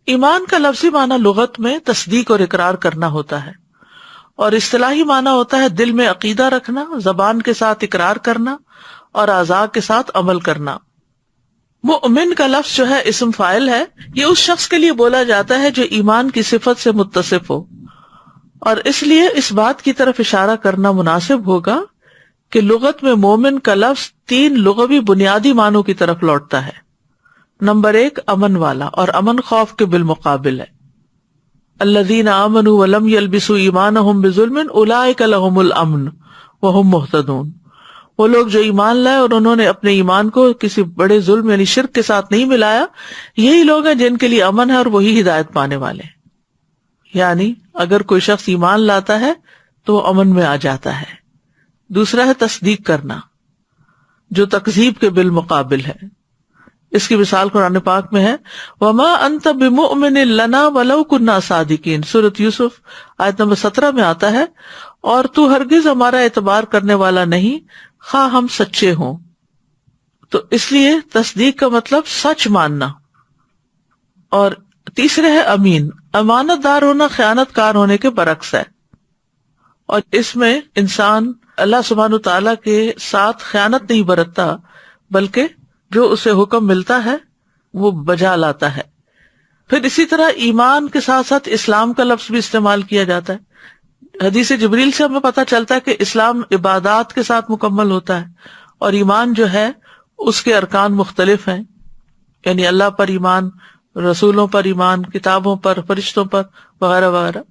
ایمان کا لفظی معنی لغت میں تصدیق اور اقرار کرنا ہوتا ہے، اور اصطلاحی معنی ہوتا ہے دل میں عقیدہ رکھنا، زبان کے ساتھ اقرار کرنا اور اعضاء کے ساتھ عمل کرنا۔ مؤمن کا لفظ جو ہے اسم فاعل ہے، یہ اس شخص کے لیے بولا جاتا ہے جو ایمان کی صفت سے متصف ہو، اور اس لیے اس بات کی طرف اشارہ کرنا مناسب ہوگا کہ لغت میں مومن کا لفظ 3 لغوی بنیادی معنوں کی طرف لوٹتا ہے۔ نمبر 1 امن والا، اور امن خوف کے بالمقابل ہے۔ الذین آمنوا ولم یلبسوا ایمانہم بظلم اولئک لہم الامن وہم مہتدون، وہ لوگ جو ایمان لائے اور انہوں نے اپنے ایمان کو کسی بڑے ظلم یعنی شرک کے ساتھ نہیں ملایا، یہی لوگ ہیں جن کے لیے امن ہے اور وہی ہدایت پانے والے ہیں۔ یعنی اگر کوئی شخص ایمان لاتا ہے تو وہ امن میں آ جاتا ہے۔ دوسرا ہے تصدیق کرنا، جو تکذیب کے بالمقابل ہے۔ اس کی مثال قرآن پاک میں ہے وَمَا أَنْتَ بِمُؤْمِنٍ لَنَا وَلَوْ كُنَّا صَادِقِينَ، سورۃ یوسف آیت نمبر 17 میں آتا ہے، اور تو ہرگز ہمارا اعتبار کرنے والا نہیں خواہ ہم سچے ہوں۔ تو اس لیے تصدیق کا مطلب سچ ماننا۔ اور تیسرے ہے امین، امانت دار ہونا خیانت کار ہونے کے برعکس ہے، اور اس میں انسان اللہ سبحانہ تعالیٰ کے ساتھ خیانت نہیں برتتا، بلکہ جو اسے حکم ملتا ہے وہ بجا لاتا ہے۔ پھر اسی طرح ایمان کے ساتھ ساتھ اسلام کا لفظ بھی استعمال کیا جاتا ہے۔ حدیث جبریل سے ہمیں پتہ چلتا ہے کہ اسلام عبادات کے ساتھ مکمل ہوتا ہے، اور ایمان جو ہے اس کے ارکان مختلف ہیں، یعنی اللہ پر ایمان، رسولوں پر ایمان، کتابوں پر، فرشتوں پر وغیرہ وغیرہ۔